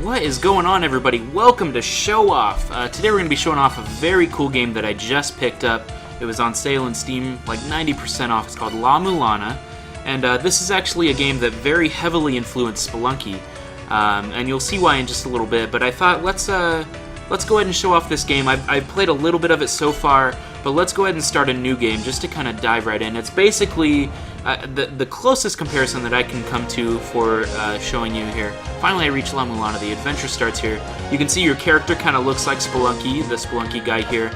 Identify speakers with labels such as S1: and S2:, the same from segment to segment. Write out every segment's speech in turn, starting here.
S1: What is going on, everybody? Welcome to Show Off. Today we're going to be showing off a very cool game that I just picked up. It was on sale in Steam, like 90% off. It's called La-Mulana, and this is actually a game that very heavily influenced Spelunky, and you'll see why in just a little bit. But I thought let's go ahead and show off this game. I've played a little bit of it so far, but let's go ahead and start a new game just to kind of dive right in. It's basically the closest comparison that I can come to for showing you here. Finally, I reached La-Mulana. The adventure starts here. You can see your character kind of looks like Spelunky, the Spelunky guy here.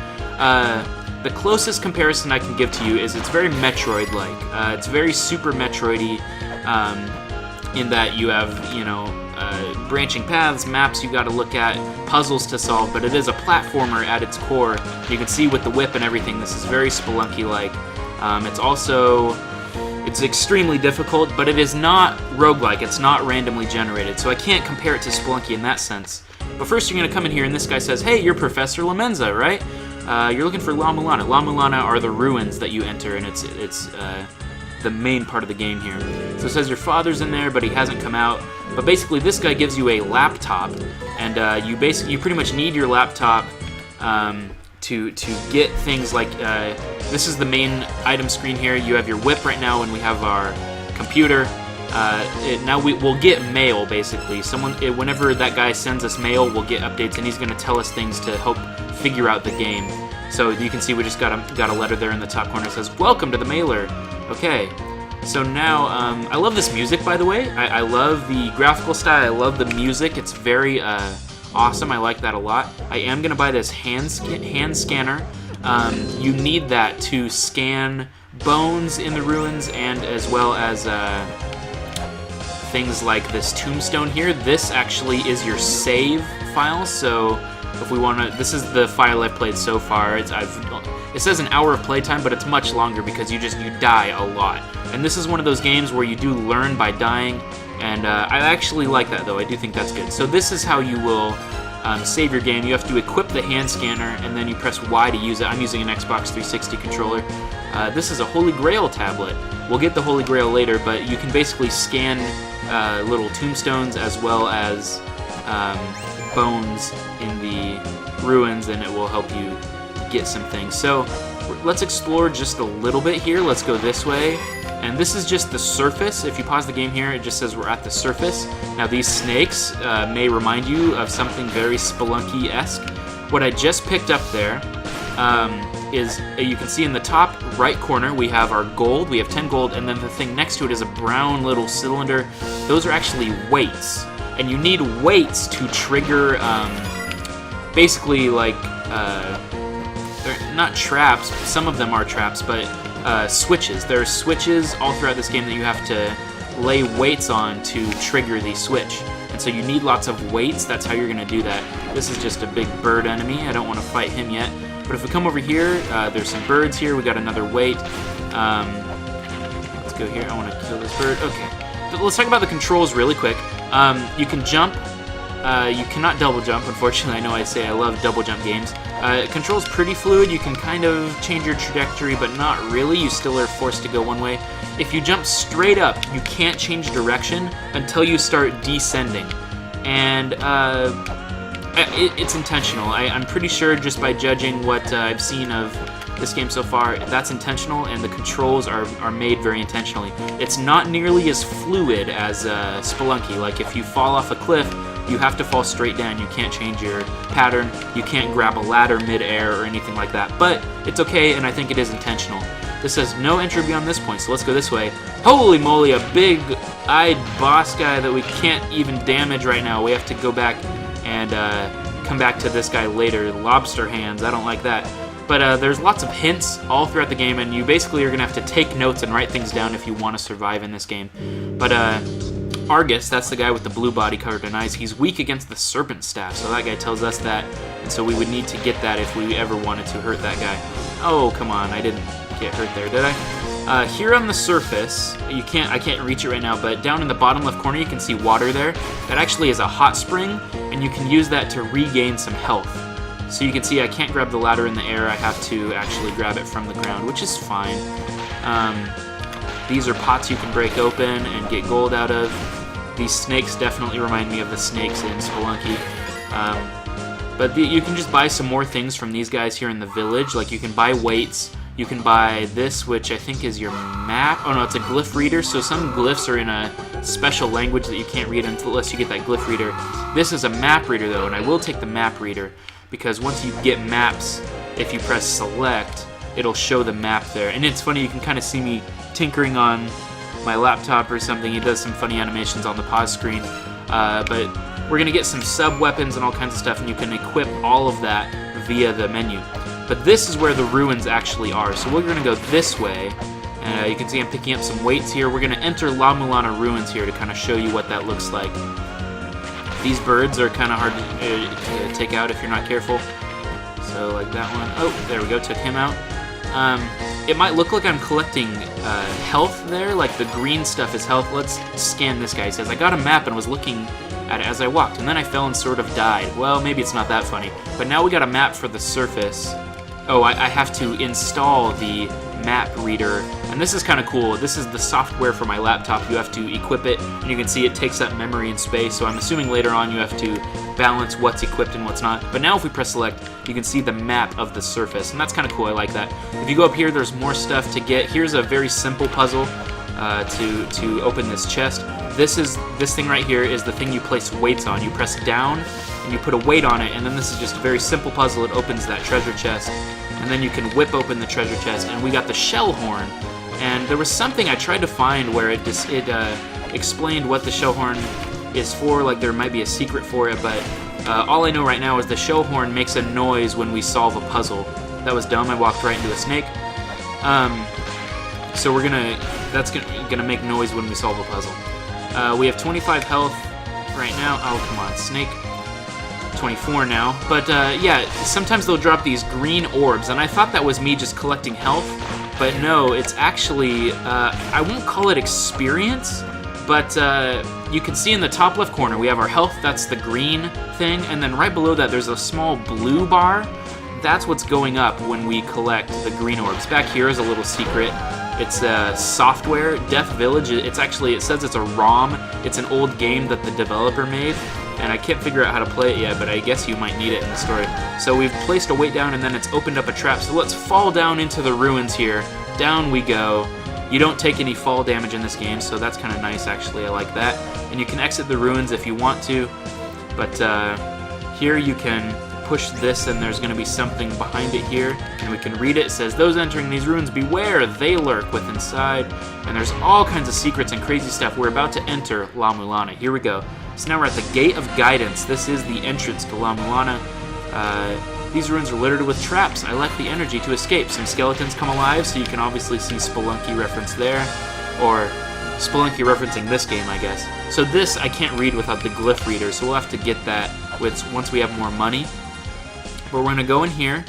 S1: The closest comparison I can give to you is it's very Metroid-like. It's very Super Metroid-y in that you have, you know, branching paths, maps you got to look at, puzzles to solve, but it is a platformer at its core. You can see with the whip and everything, this is very Spelunky-like. It's extremely difficult, but it is not roguelike. It's not randomly generated, so I can't compare it to Spelunky in that sense. But first you're going to come in here and this guy says, hey, you're Professor Lamenza, right? You're looking for La-Mulana. La-Mulana are the ruins that you enter, and it's the main part of the game here. So it says your father's in there, but he hasn't come out. But basically this guy gives you a laptop, and you pretty much need your laptop to get things like, this is the main item screen here. You have your whip right now, and we have our computer. Now we'll get mail, basically. Whenever that guy sends us mail, we'll get updates, and he's going to tell us things to help figure out the game. So you can see we just got a letter there in the top corner that says, welcome to the mailer. Okay, so now, I love this music, by the way. I love the graphical style. I love the music. It's very awesome. I like that a lot. I am going to buy this hand scanner. You need that to scan bones in the ruins, and as well as things like this tombstone here. This actually is your save file, so if we want to, this is the file I've played so far. It says an hour of playtime, but it's much longer because you die a lot. And this is one of those games where you do learn by dying, and I actually like that, though. I do think that's good. So this is how you will save your game. You have to equip the hand scanner, and then you press Y to use it. I'm using an Xbox 360 controller. This is a Holy Grail tablet. We'll get the Holy Grail later, but you can basically scan little tombstones as well as bones in the ruins, and it will help you get some things. So let's explore just a little bit here. Let's go this way. And this is just the surface. If you pause the game here, it just says we're at the surface. Now these snakes may remind you of something very Spelunky-esque. What I just picked up there is, you can see in the top right corner, we have our gold. We have 10 gold, and then the thing next to it is a brown little cylinder. Those are actually weights. And you need weights to trigger, basically like, they're not traps. Some of them are traps, but switches. There are switches all throughout this game that you have to lay weights on to trigger the switch. And so you need lots of weights. That's how you're going to do that. This is just a big bird enemy. I don't want to fight him yet. But if we come over here, there's some birds here. We got another weight. Let's go here. I want to kill this bird. Okay. But let's talk about the controls really quick. You can jump. You cannot double jump, unfortunately. I know I say I love double jump games. Control's pretty fluid. You can kind of change your trajectory, but not really. You still are forced to go one way. If you jump straight up, you can't change direction until you start descending. And it's intentional. I'm pretty sure, just by judging what I've seen of this game so far, that's intentional, and the controls are made very intentionally. It's not nearly as fluid as Spelunky. Like, if you fall off a cliff, you have to fall straight down. You can't change your pattern. You can't grab a ladder mid-air or anything like that. But it's okay, and I think it is intentional. This says no entry beyond this point, so let's go this way. Holy moly, a big-eyed boss guy that we can't even damage right now. We have to go back and come back to this guy later. Lobster hands, I don't like that. But there's lots of hints all throughout the game, and you basically are going to have to take notes and write things down if you want to survive in this game. But Argus, that's the guy with the blue body covered in eyes, he's weak against the serpent staff, so that guy tells us that, and so we would need to get that if we ever wanted to hurt that guy. Oh, come on, I didn't get hurt there, did I? Here on the surface, I can't reach it right now, but down in the bottom left corner you can see water there. That actually is a hot spring, and you can use that to regain some health. So you can see I can't grab the ladder in the air, I have to actually grab it from the ground, which is fine. These are pots you can break open and get gold out of. These snakes definitely remind me of the snakes in Spelunky. But you can just buy some more things from these guys here in the village. Like you can buy weights. You can buy this, which I think is your map. Oh no, it's a glyph reader. So some glyphs are in a special language that you can't read unless you get that glyph reader. This is a map reader though, and I will take the map reader because once you get maps, if you press select, it'll show the map there. And it's funny, you can kind of see me tinkering on my laptop or something. It does some funny animations on the pause screen. But we're gonna get some sub-weapons and all kinds of stuff, and you can equip all of that via the menu. But this is where the ruins actually are. So we're gonna go this way. You can see I'm picking up some weights here. We're gonna enter La-Mulana ruins here to kind of show you what that looks like. These birds are kind of hard to take out if you're not careful. So like that one. Oh, there we go, took him out. It might look like I'm collecting health there, like the green stuff is health. Let's scan this guy. He says, I got a map and was looking at it as I walked, and then I fell and sort of died. Well, maybe it's not that funny. But now we got a map for the surface. Oh, I have to install the map reader, and this is kind of cool. This is the software for my laptop. You have to equip it, and you can see it takes up memory and space, so I'm assuming later on you have to balance what's equipped and what's not. But now if we press select, you can see the map of the surface, and that's kind of cool. I like that. If you go up here, there's more stuff to get. Here's a very simple puzzle to open this chest. This thing right here is the thing you place weights on. You press down and you put a weight on it, and then this is just a very simple puzzle. It opens that treasure chest, and then you can whip open the treasure chest, and we got the shell horn. And there was something I tried to find where it explained what the shell horn is for, like there might be a secret for it, but all I know right now is the shell horn makes a noise when we solve a puzzle. That was dumb, I walked right into a snake. So that's gonna make noise when we solve a puzzle. We have 25 health right now. Oh, come on, snake. 24 now. But yeah, sometimes they'll drop these green orbs, and I thought that was me just collecting health, but no, it's actually, I won't call it experience, but you can see in the top left corner we have our health, that's the green thing, and then right below that there's a small blue bar. That's what's going up when we collect the green orbs. Back here is a little secret. It's software, Death Village. It says it's a ROM. It's an old game that the developer made, and I can't figure out how to play it yet, but I guess you might need it in the story. So we've placed a weight down, and then it's opened up a trap. So let's fall down into the ruins here. Down we go. You don't take any fall damage in this game, so that's kind of nice, actually. I like that. And you can exit the ruins if you want to, but here you can push this, and there's going to be something behind it here, and we can read it. It says, those entering these ruins, beware, they lurk within inside. And there's all kinds of secrets and crazy stuff. We're about to enter La-Mulana. Here we go. So now we're at the Gate of Guidance. This is the entrance to La-Mulana. These ruins are littered with traps. I lack the energy to escape. Some skeletons come alive, so you can obviously see Spelunky reference there, or Spelunky referencing this game, I guess. So this I can't read without the glyph reader, so we'll have to get that once we have more money. But we're going to go in here.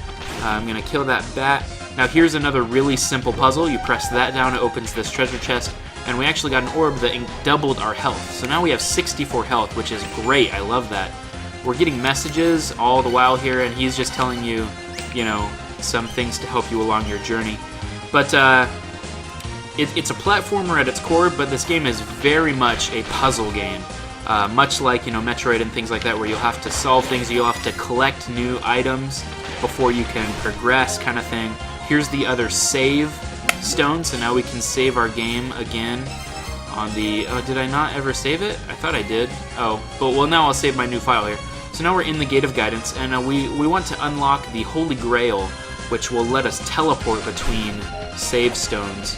S1: I'm going to kill that bat. Now here's another really simple puzzle. You press that down, it opens this treasure chest, and we actually got an orb that doubled our health. So now we have 64 health, which is great. I love that. We're getting messages all the while here, and he's just telling you, you know, some things to help you along your journey. But it's a platformer at its core, but this game is very much a puzzle game. Much like, you know, Metroid and things like that, where you'll have to solve things, you'll have to collect new items before you can progress, kind of thing. Here's the other save stone, so now we can save our game again on the... Oh, did I not ever save it? I thought I did. Oh, but well, now I'll save my new file here. So now we're in the Gate of Guidance, and we want to unlock the Holy Grail, which will let us teleport between save stones.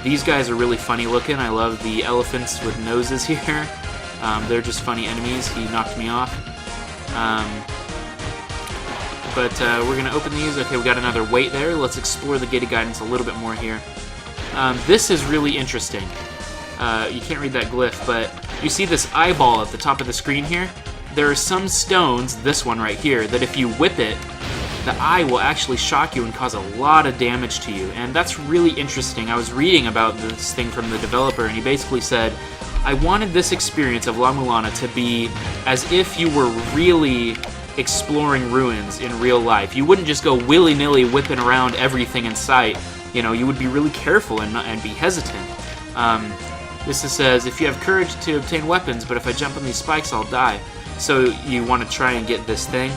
S1: These guys are really funny looking. I love the elephants with noses here. They're just funny enemies. He knocked me off. But we're going to open these. Okay, we got another weight there. Let's explore the Gate of Guidance a little bit more here. This is really interesting. You can't read that glyph, but you see this eyeball at the top of the screen here? There are some stones, this one right here, that if you whip it, the eye will actually shock you and cause a lot of damage to you. And that's really interesting. I was reading about this thing from the developer, and he basically said, I wanted this experience of La-Mulana to be as if you were really exploring ruins in real life. You wouldn't just go willy-nilly whipping around everything in sight. You know, you would be really careful and be hesitant. This says, if you have courage to obtain weapons, but if I jump on these spikes, I'll die. So you want to try and get this thing,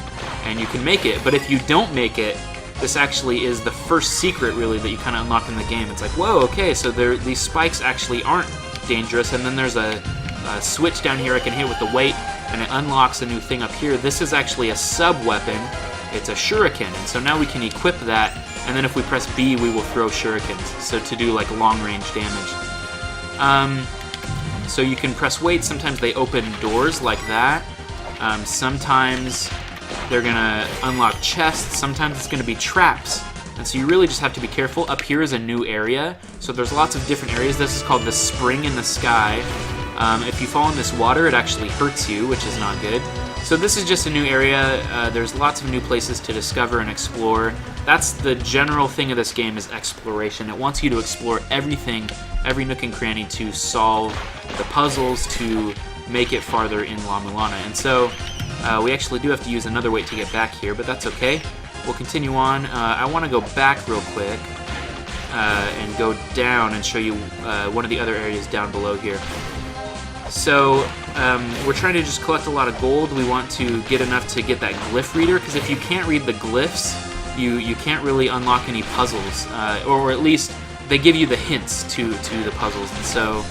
S1: and you can make it. But if you don't make it, this actually is the first secret, really, that you kind of unlock in the game. It's like, whoa, okay, so these spikes actually aren't dangerous, and then there's a switch down here I can hit with the weight, and it unlocks a new thing up here. This is actually a sub-weapon. It's a shuriken, and so now we can equip that, and then if we press B, we will throw shurikens, so to do like long-range damage. So you can press weight. Sometimes they open doors like that. Sometimes they're gonna unlock chests. Sometimes it's gonna be traps. And so you really just have to be careful. Up here is a new area. So there's lots of different areas. This is called the spring in the sky. If you fall in this water, it actually hurts you, which is not good. So this is just a new area. There's lots of new places to discover and explore. That's the general thing of this game, is exploration. It wants you to explore everything, every nook and cranny, to solve the puzzles, to make it farther in La-Mulana. And so we actually do have to use another weight to get back here, but that's okay. We'll continue on. I want to go back real quick and go down and show you one of the other areas down below here. So we're trying to just collect a lot of gold. We want to get enough to get that glyph reader, because if you can't read the glyphs, you can't really unlock any puzzles, or at least they give you the hints to the puzzles. And so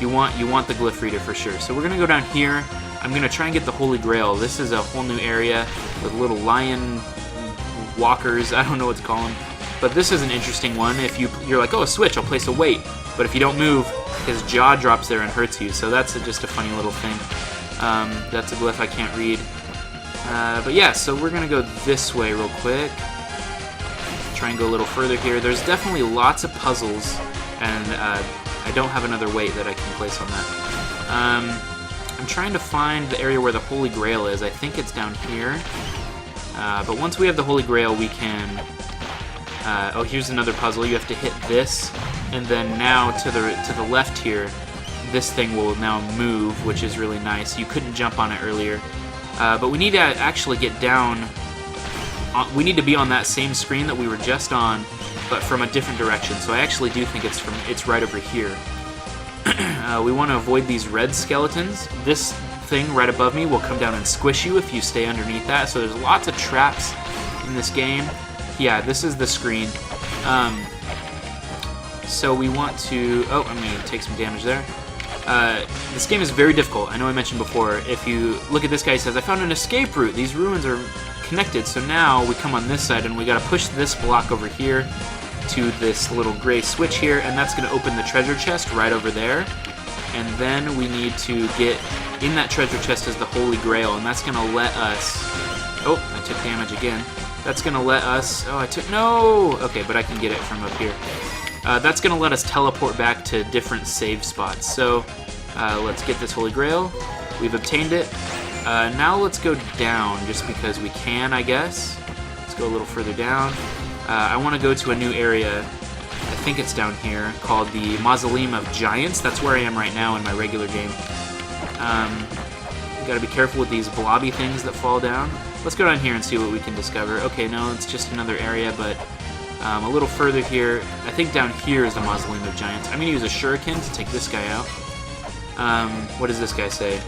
S1: you want the glyph reader for sure. So we're gonna go down here. I'm gonna try and get the Holy Grail. This is a whole new area with little lion walkers. I don't know what to call them, but this is an interesting one. If you're like, oh, a switch, I'll place a weight, but if you don't move, his jaw drops there and hurts you. So that's just a funny little thing. That's a glyph I can't read. But yeah, so we're gonna go this way real quick. Try and go a little further here. There's definitely lots of puzzles, and I don't have another weight that I can place on that. I'm trying to find the area where the Holy Grail is. I think it's down here. But once we have the Holy Grail, we can... oh, here's another puzzle. You have to hit this, and then now to the left here, this thing will now move, which is really nice. You couldn't jump on it earlier. But we need to actually get down... we need to be on that same screen that we were just on, but from a different direction. So I actually do think it's right over here. We want to avoid these red skeletons. This thing right above me will come down and squish you if you stay underneath that. So there's lots of traps in this game. Yeah, this is the screen. So we want to... oh, I'm going to take some damage there. This game is very difficult. I know I mentioned before. If you look at this guy, he says, I found an escape route. These ruins are connected. So now we come on this side, and we got to push this block over here to this little gray switch here, and that's going to open the treasure chest right over there. And then we need to get in that treasure chest is the Holy Grail, and that's going to let us... oh, I took damage again. That's going to let us... oh, I took... no! Okay, but I can get it from up here. That's going to let us teleport back to different save spots. So let's get this Holy Grail. We've obtained it. Now let's go down, just because we can, I guess. Let's go a little further down. I want to go to a new area. I think it's down here, called the Mausoleum of Giants. That's where I am right now in my regular game. You gotta be careful with these blobby things that fall down. Let's go down here and see what we can discover. Okay, no, it's just another area, but a little further here. I think down here is the Mausoleum of Giants. I'm gonna use a shuriken to take this guy out. What does this guy say?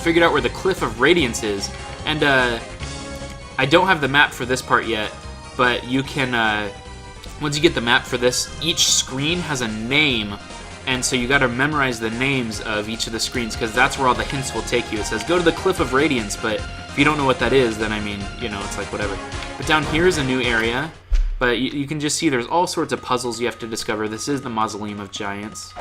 S1: Figured out where the Cliff of Radiance is. And I don't have the map for this part yet, but you can... once you get the map for this, each screen has a name, and so you gotta memorize the names of each of the screens, because that's where all the hints will take you. It says, go to the Cliff of Radiance, but if you don't know what that is, then I mean, you know, it's like whatever. But down here is a new area, but you can just see there's all sorts of puzzles you have to discover. This is the Mausoleum of Giants.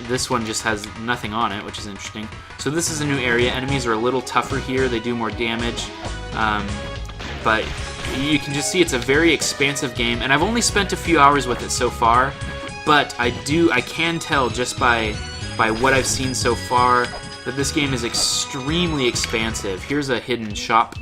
S1: This one just has nothing on it, which is interesting. So this is a new area. Enemies are a little tougher here. They do more damage, but you can just see it's a very expansive game, and I've only spent a few hours with it so far, but I can tell just by what I've seen so far that this game is extremely expansive. Here's a hidden shop.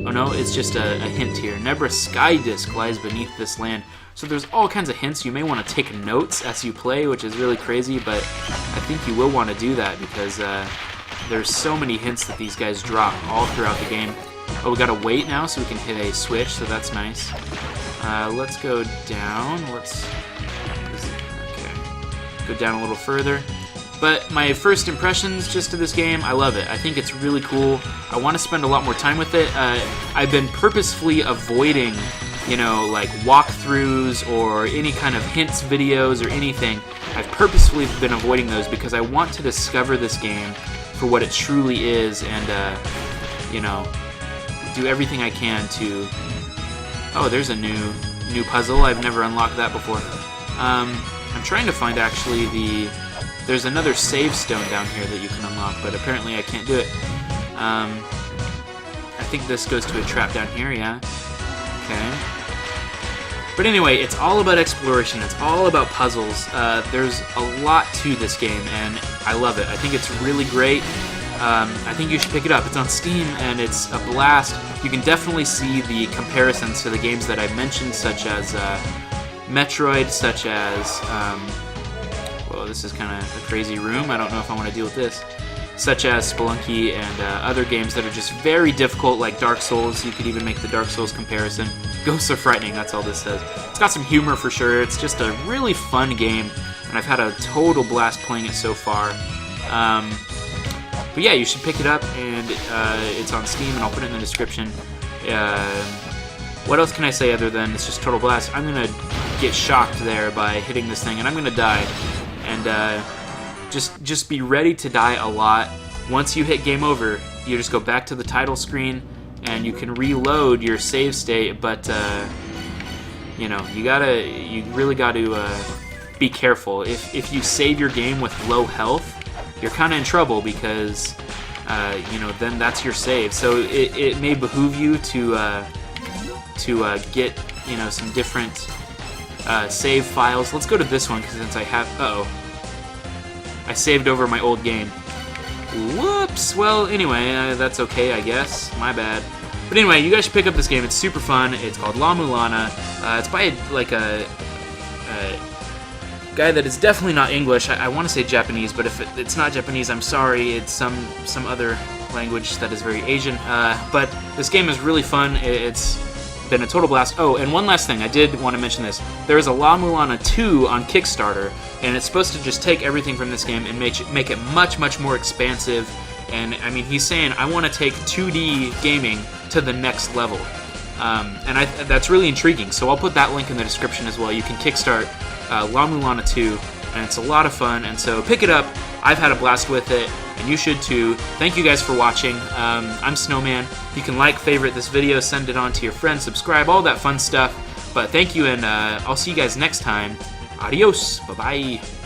S1: Oh no, it's just a hint here. Nebra Sky Disc lies beneath this land. So there's all kinds of hints. You may want to take notes as you play, which is really crazy, but I think you will want to do that because there's so many hints that these guys drop all throughout the game. Oh, we gotta wait now so we can hit a switch, so that's nice. Let's go down. This is go down a little further. But my first impressions just of this game, I love it. I think it's really cool. I want to spend a lot more time with it. I've been purposefully avoiding, you know, like walkthroughs or any kind of hints videos or anything. I've purposefully been avoiding those because I want to discover this game for what it truly is and, you know, do everything I can to... Oh, there's a new puzzle. I've never unlocked that before. I'm trying to find actually there's another save stone down here that you can unlock, but apparently I can't do it. I think this goes to a trap down here, yeah. Okay. But anyway, it's all about exploration. It's all about puzzles. There's a lot to this game, and I love it. I think it's really great. I think you should pick it up. It's on Steam, and it's a blast. You can definitely see the comparisons to the games that I mentioned, such as Metroid, such as... well, this is kind of a crazy room. I don't know if I want to deal with this. Such as Spelunky and other games that are just very difficult, like Dark Souls. You could even make the Dark Souls comparison. Ghosts are frightening, that's all this says. It's got some humor for sure. It's just a really fun game, and I've had a total blast playing it so far. But yeah, you should pick it up, and it's on Steam, and I'll put it in the description. What else can I say other than it's just total blast? I'm going to get shocked there by hitting this thing, and I'm going to die. And just be ready to die a lot. Once you hit game over, you just go back to the title screen, and you can reload your save state, but you know, you really got to be careful. If you save your game with low health, you're kind of in trouble because you know, then that's your save. So it may behoove you to get, you know, some different save files. Let's go to this one because since I have I saved over my old game. Whoops. Well, anyway, that's okay, I guess. My bad. But anyway, you guys should pick up this game. It's super fun. It's called La-Mulana. It's by a guy that is definitely not English. I want to say Japanese, but if it's not Japanese, I'm sorry. It's some other language that is very Asian. But this game is really fun. It's been a total blast. Oh, and one last thing. I did want to mention this. There is a La-Mulana 2 on Kickstarter, and it's supposed to just take everything from this game and make it much, much more expansive. And, I mean, he's saying, I want to take 2D gaming to the next level. And that's really intriguing. So I'll put that link in the description as well. You can kickstart La-Mulana 2, and it's a lot of fun. And so pick it up. I've had a blast with it, and you should too. Thank you guys for watching. I'm Snowman. You can like, favorite this video, send it on to your friends, subscribe, all that fun stuff. But thank you, and I'll see you guys next time. Adios. Bye-bye.